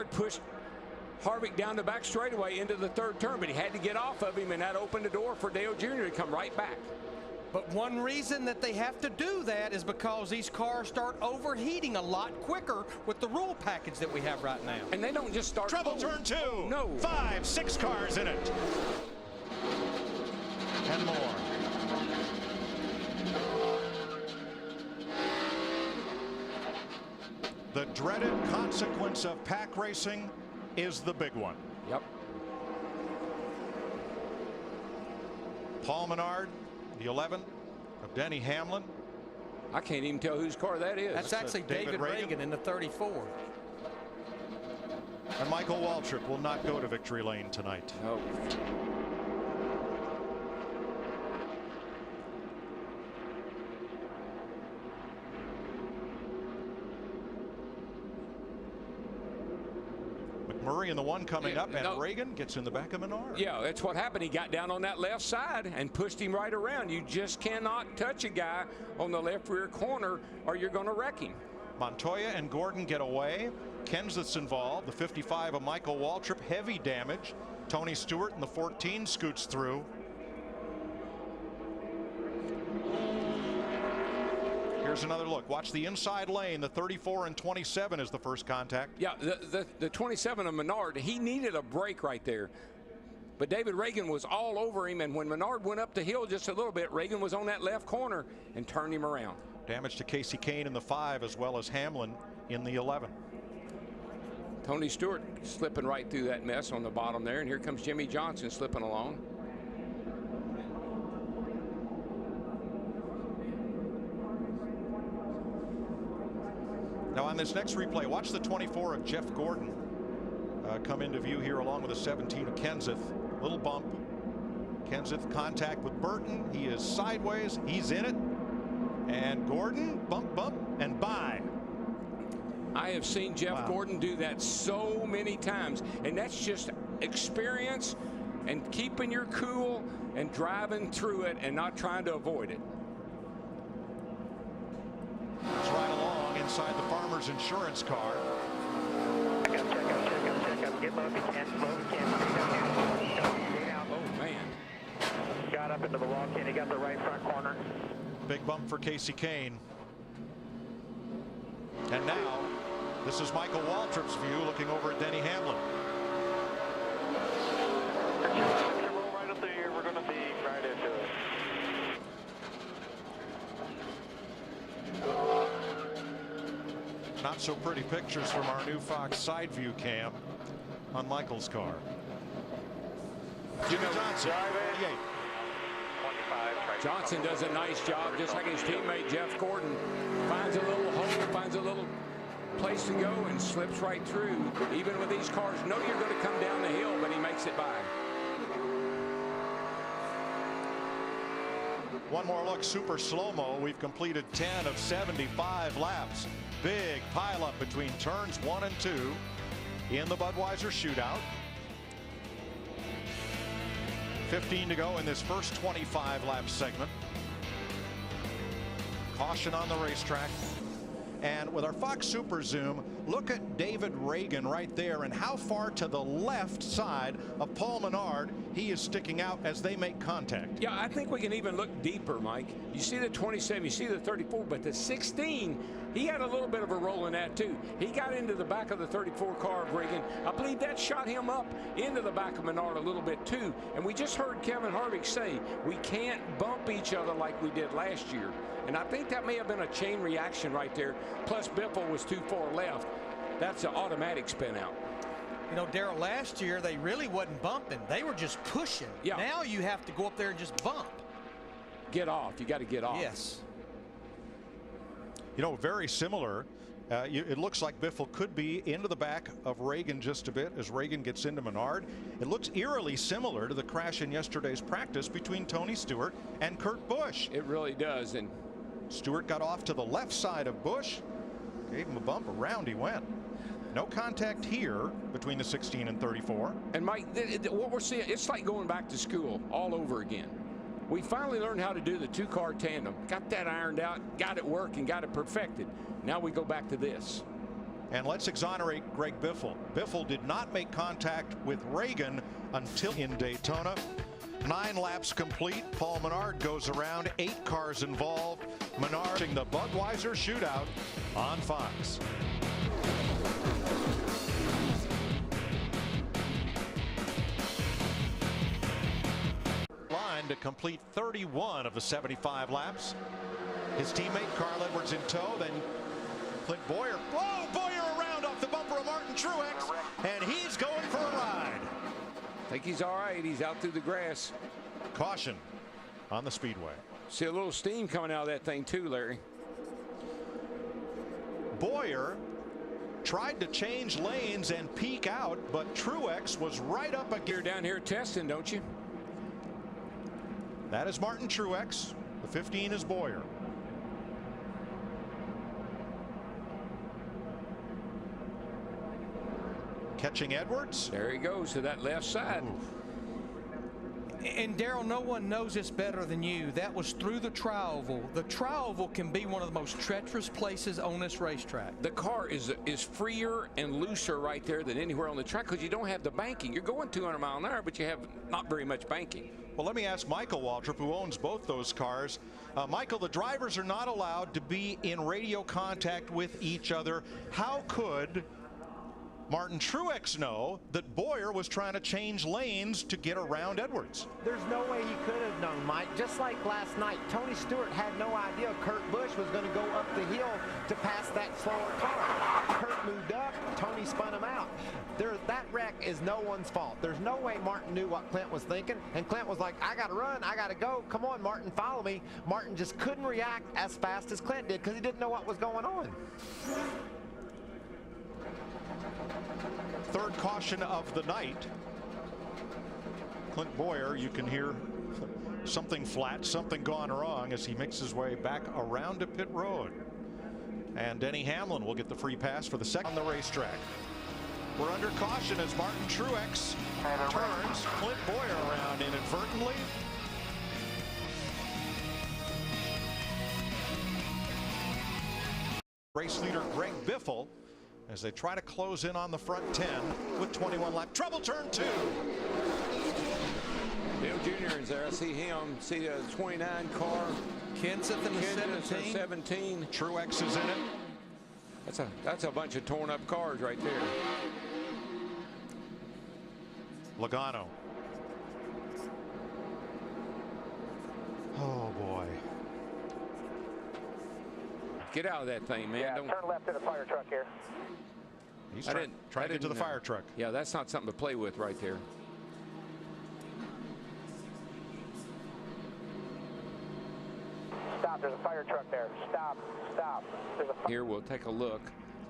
Pushed Harvick down the back straightaway into the third turn, but he had to get off of him, and that opened the door for Dale Jr. to come right back. But one reason that they have to do that is because these cars start overheating a lot quicker with the rule package that we have right now. And they don't just start. Trouble turn 2. No. 5, 6 cars in it. And more. The dreaded consequence of pack racing is the big one. Yep. Paul Menard, the 11 of Denny Hamlin. I can't even tell whose car that is. That's actually David Reagan in the 34. And Michael Waltrip will not go to victory lane tonight. No. Murray in the one coming up, and Reagan gets in the back of Menard. Yeah, that's what happened. He got down on that left side and pushed him right around. You just cannot touch a guy on the left rear corner or you're going to wreck him. Montoya and Gordon get away. Kenseth's involved. The 55 of Michael Waltrip, heavy damage. Tony Stewart in the 14 scoots through. Here's another look. Watch the inside lane. The 34 and 27 is the first contact. Yeah, the 27 of Menard, he needed a break right there. But David Reagan was all over him, and when Menard went up the hill just a little bit, Reagan was on that left corner and turned him around. Damage to Casey Kane in the 5 as well as Hamlin in the 11. Tony Stewart slipping right through that mess on the bottom there, and here comes Jimmy Johnson slipping along. Now on this next replay, watch the 24 of Jeff Gordon come into view here along with the 17 of Kenseth. Little bump. Kenseth contact with Burton. He is sideways. He's in it. And Gordon, bump, bump, and by. I have seen Jeff Gordon do that so many times, and that's just experience and keeping your cool and driving through it and not trying to avoid it. It's right along inside the Farmers Insurance car. Check up. Get low if you can. Oh, man. Got up into the wall, Kenny. Got the right front corner. Big bump for Casey Kane. And now, this is Michael Waltrip's view looking over at Denny Hamlin. Roll right up there. We're going to be right into it. Not so pretty pictures from our new Fox side view cam on Michael's car. Jimmy Johnson, 28. Johnson does a nice job, just like his teammate Jeff Gordon. Finds a little hole, finds a little place to go, and slips right through. Even with these cars, know you're going to come down the hill, but he makes it by. One more look, super slow-mo. We've completed 10 of 75 laps. Big pileup between turns 1 and 2 in the Budweiser Shootout. 15 to go in this first 25 lap segment. Caution on the racetrack. And with our Fox Super Zoom, look at David Reagan right there and how far to the left side of Paul Menard he is sticking out as they make contact. Yeah, I think we can even look deeper, Mike. You see the 27, you see the 34, but the 16, he had a little bit of a role in that too. He got into the back of the 34 car of Reagan. I believe that shot him up into the back of Menard a little bit too. And we just heard Kevin Harvick say we can't bump each other like we did last year. And I think that may have been a chain reaction right there. Plus Biffle was too far left. That's an automatic spin out. You know, Darrell, last year they really wasn't bumping. They were just pushing. Yeah. Now you have to go up there and just bump. Get off. You got to get off. Yes. You know, very similar. It looks like Biffle could be into the back of Reagan just a bit as Reagan gets into Menard. It looks eerily similar to the crash in yesterday's practice between Tony Stewart and Kurt Busch. It really does. And Stewart got off to the left side of Busch, gave him a bump, around he went. No contact here between the 16 and 34. And Mike, what we're seeing, it's like going back to school all over again. We finally learned how to do the two-car tandem, got that ironed out, got it working, got it perfected. Now we go back to this. And let's exonerate Greg Biffle. Biffle did not make contact with Reagan until in Daytona. 9 laps complete. Paul Menard goes around. 8 cars involved. Menard the Budweiser Shootout on Fox. Line to complete 31 of the 75 laps. His teammate Carl Edwards in tow. Then Clint Boyer. Whoa, Boyer around off the bumper of Martin Truex, and he's going for a ride. I think he's all right. He's out through the grass. Caution on the speedway. See a little steam coming out of that thing too, Larry. Boyer tried to change lanes and peek out, but Truex was right up against. You're down here testing, don't you? That is Martin Truex. The 15 is Boyer. Catching Edwards. There he goes to that left side. And Darrell, no one knows this better than you. That was through the tri-oval. The tri-oval can be one of the most treacherous places on this racetrack. The car is freer and looser right there than anywhere on the track because you don't have the banking. You're going 200 miles an hour, but you have not very much banking. Well, let me ask Michael Waltrip, who owns both those cars. Michael, the drivers are not allowed to be in radio contact with each other. How could Martin Truex know that Boyer was trying to change lanes to get around Edwards? There's no way he could have known, Mike. Just like last night, Tony Stewart had no idea Kurt Busch was going to go up the hill to pass that slower car. Kurt moved up, Tony spun him out. That wreck is no one's fault. There's no way Martin knew what Clint was thinking, and Clint was like, I got to run, I got to go. Come on, Martin, follow me. Martin just couldn't react as fast as Clint did because he didn't know what was going on. Third caution of the night. Clint Boyer, you can hear something flat, something gone wrong as he makes his way back around to pit road. And Denny Hamlin will get the free pass for the second on the racetrack. We're under caution as Martin Truex turns Clint Boyer around inadvertently. Race leader Greg Biffle as they try to close in on the front 10 with 21 laps. Trouble turn 2. Dale Jr. is there. I see him. See the 29 car. Kenseth in the 17. Truex is in it. That's a bunch of torn up cars right there. Logano. Oh boy. Get out of that thing, man. Yeah, turn left to the fire truck here. He's trying to get to the fire truck. Yeah, that's not something to play with right there. Stop, there's a fire truck there. Stop. There's a Here, we'll take a look.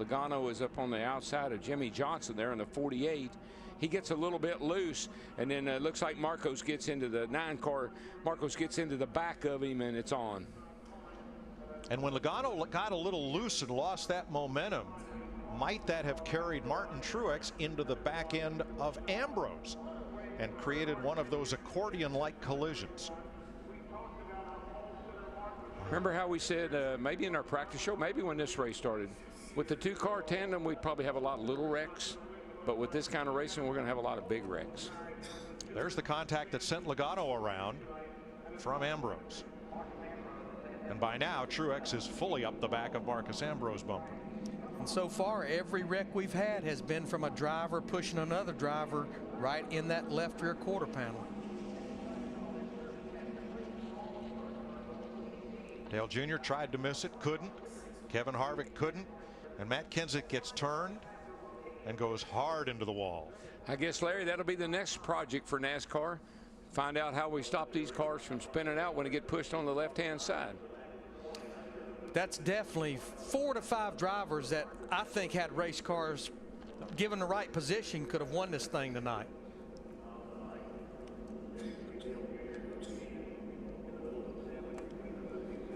Logano is up on the outside of Jimmy Johnson there in the 48. He gets a little bit loose, and then it looks like Marcos gets into the 9 car. Marcos gets into the back of him, and it's on. And when Logano got a little loose and lost that momentum, might that have carried Martin Truex into the back end of Ambrose and created one of those accordion-like collisions? Remember how we said maybe in our practice show, maybe when this race started, with the 2-car tandem, we'd probably have a lot of little wrecks. But with this kind of racing, we're going to have a lot of big wrecks. There's the contact that sent Logano around from Ambrose. And by now, Truex is fully up the back of Marcus Ambrose bumper. And so far, every wreck we've had has been from a driver pushing another driver right in that left rear quarter panel. Dale Jr. tried to miss it, couldn't. Kevin Harvick couldn't. And Matt Kenseth gets turned and goes hard into the wall. I guess, Larry, that'll be the next project for NASCAR. Find out how we stop these cars from spinning out when they get pushed on the left-hand side. That's definitely 4 to 5 drivers that I think had race cars given the right position could have won this thing tonight.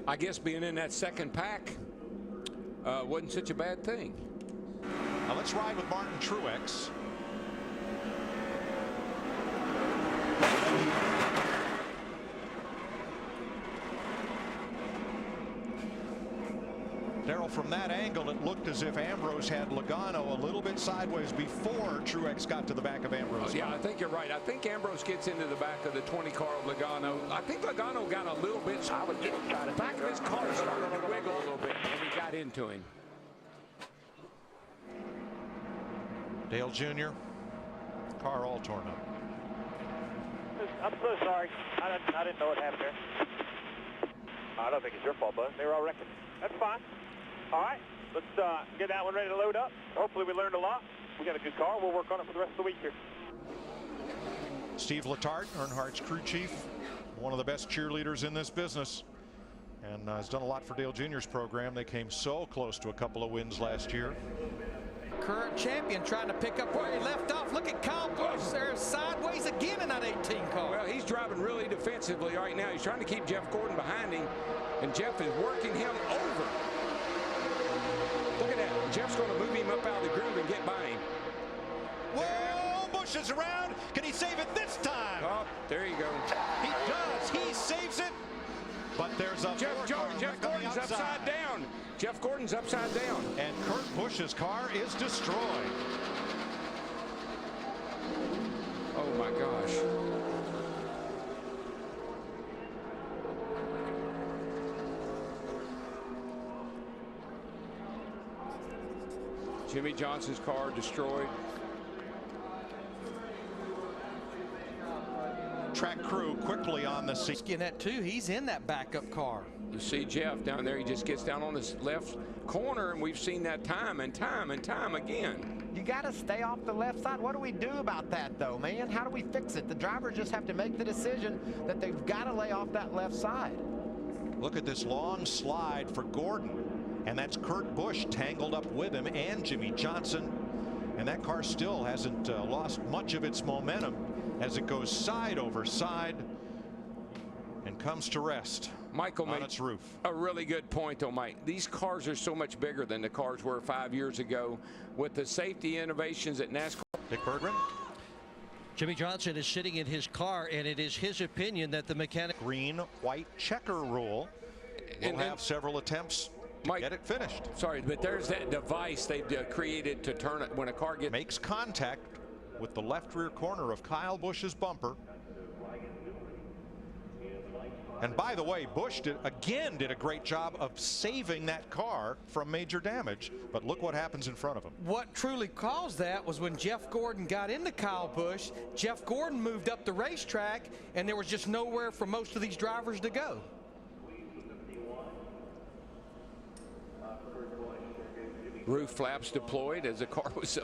I guess being in that second pack wasn't such a bad thing. Now let's ride with Martin Truex. Darrell, from that angle, it looked as if Ambrose had Logano a little bit sideways before Truex got to the back of Ambrose. Yeah, I think you're right. I think Ambrose gets into the back of the 20 car of Logano. I think Logano got a little bit. The back of his car started to wiggle a little bit, and he got into him. Dale Jr., car all torn up. I'm so sorry. I didn't know what happened there. I don't think it's your fault, bud. They were all wrecking. That's fine. All right. Let's get that one ready to load up. Hopefully we learned a lot. We got a good car. We'll work on it for the rest of the week here. Steve Letarte, Earnhardt's crew chief, one of the best cheerleaders in this business, and has done a lot for Dale Jr.'s program. They came so close to a couple of wins last year. Current champion trying to pick up where he left off. Look at Kyle Busch there sideways again in that 18 car. Well, he's driving really defensively right now. He's trying to keep Jeff Gordon behind him, and Jeff is working him over. Look at that. Jeff's going to move him up out of the groove and get by him. Whoa, Busch is around. Can he save it this time? Oh, there you go. He does. He saves it. But there's a Jeff Gordon's upside down. Jeff Gordon's upside down. And Kurt Busch's car is destroyed. Oh my gosh. Jimmy Johnson's car destroyed. Track crew quickly on the scene. Getting that too. He's in that backup car. You see Jeff down there. He just gets down on his left corner, and we've seen that time and time and time again. You got to stay off the left side. What do we do about that, though, man? How do we fix it? The drivers just have to make the decision that they've got to lay off that left side. Look at this long slide for Gordon, and that's Kurt Busch tangled up with him and Jimmy Johnson, and that car still hasn't lost much of its momentum as it goes side over side and comes to rest. Michael on made its roof. A really good point, though, Mike. These cars are so much bigger than the cars were 5 years ago. With the safety innovations at NASCAR. Dick Berggren. Jimmy Johnson is sitting in his car, and it is his opinion that the mechanic. Green, white checker rule. We'll have several attempts to Mike, get it finished. Sorry, but there's that device they've created to turn it when a car gets. Makes contact with the left rear corner of Kyle Busch's bumper. And by the way, Busch did a great job of saving that car from major damage. But look what happens in front of him. What truly caused that was when Jeff Gordon got into Kyle Busch. Jeff Gordon moved up the racetrack, and there was just nowhere for most of these drivers to go. Roof flaps deployed as the car was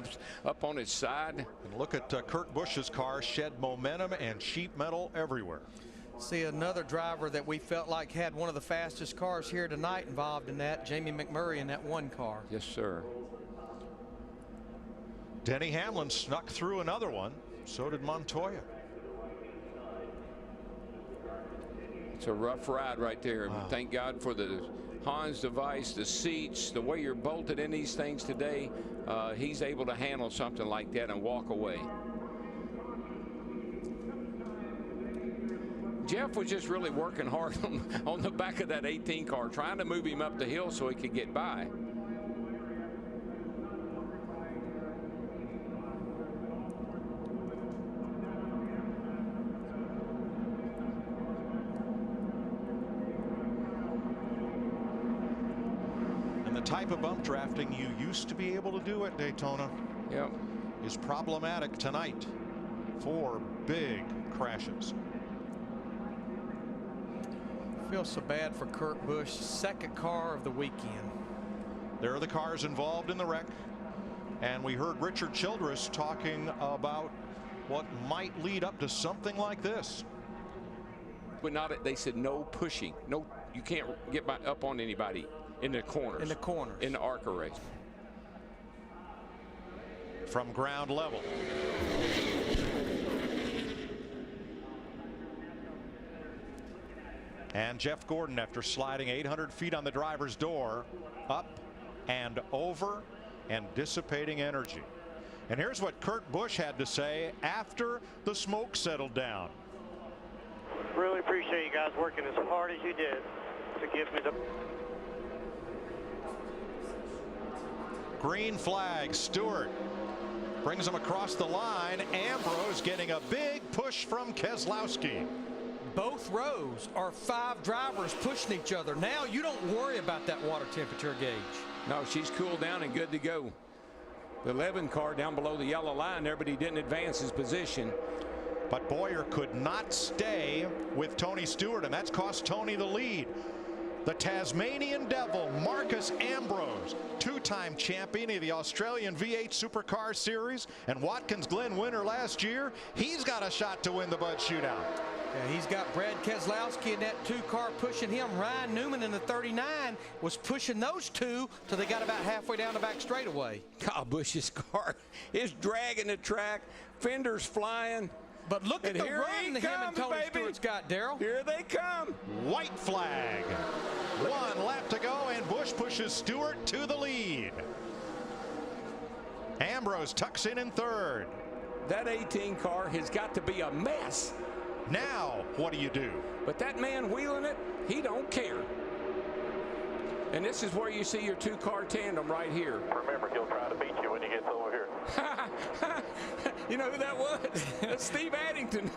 up on its side. And look at Kurt Busch's car shed momentum and sheet metal everywhere. See another driver that we felt like had one of the fastest cars here tonight involved in that, Jamie McMurray in that one car. Yes, sir. Denny Hamlin snuck through another one. So did Montoya. It's a rough ride right there. Wow. Thank God for the Hans device, the seats, the way you're bolted in these things today. He's able to handle something like that and walk away. Jeff was just really working hard on the back of that 18 car, trying to move him up the hill so he could get by. And the type of bump drafting you used to be able to do at Daytona is problematic tonight. 4 big crashes. Feel so bad for Kurt Busch, second car of the weekend. There are the cars involved in the wreck, and we heard Richard Childress talking about what might lead up to something like this. But not, they said no pushing. No, you can't get up on anybody in the corners. In the corners. In the ARCA race. From ground level. And Jeff Gordon, after sliding 800 feet on the driver's door, up and over and dissipating energy. And here's what Kurt Busch had to say after the smoke settled down. Really appreciate you guys working as hard as you did to give me the Green flag. Stewart brings him across the line. Ambrose getting a big push from Keselowski. Both rows are 5 drivers pushing each other. Now you don't worry about that water temperature gauge. No, she's cooled down and good to go. The 11 car down below the yellow line there, but he didn't advance his position. But Boyer could not stay with Tony Stewart, and that's cost Tony the lead. The Tasmanian Devil, Marcus Ambrose, 2-time champion of the Australian V8 Supercar Series and Watkins Glen winner last year. He's got a shot to win the Bud Shootout. Yeah, he's got Brad Keselowski in that 2-car pushing him. Ryan Newman in the 39 was pushing those two till they got about halfway down the back straightaway. Kyle Busch's car is dragging the track, fenders flying. But look at the here run he him and comes, Tony baby. Stewart's got, Darrell. Here they come. White flag. 1 lap to go, and Busch pushes Stewart to the lead. Ambrose tucks in third. That 18 car has got to be a mess. Now, what do you do? But that man wheeling it, he don't care. And this is where you see your 2-car tandem right here. Remember, he'll try to beat you when he gets over here. You know who that was? That's Steve Addington.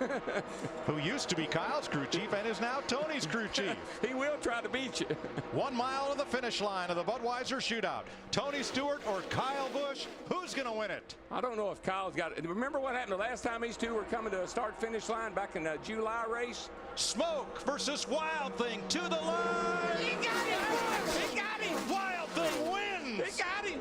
Who used to be Kyle's crew chief and is now Tony's crew chief. He will try to beat you. 1 mile to the finish line of the Budweiser Shootout. Tony Stewart or Kyle Busch, who's going to win it? I don't know if Kyle's got it. Remember what happened the last time these two were coming to a start-finish line back in the July race? Smoke versus Wild Thing to the line. He got him! He got him! Wild Thing wins. He got him!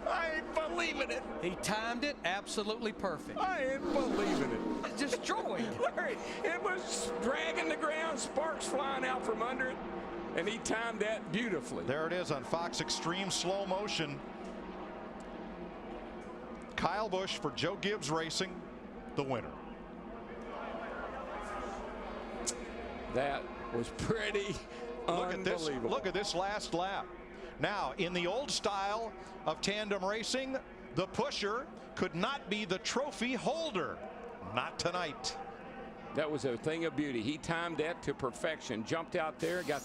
I ain't believing it. He timed it absolutely perfect. I ain't believing it. Destroyed. Larry, it was dragging the ground, sparks flying out from under it, and he timed that beautifully. There it is on Fox Extreme slow motion. Kyle Busch for Joe Gibbs Racing, the winner. That was pretty unbelievable. Look at this last lap. Now, in the old style of tandem racing, the pusher could not be the trophy holder. Not tonight. That was a thing of beauty. He timed that to perfection. Jumped out there, got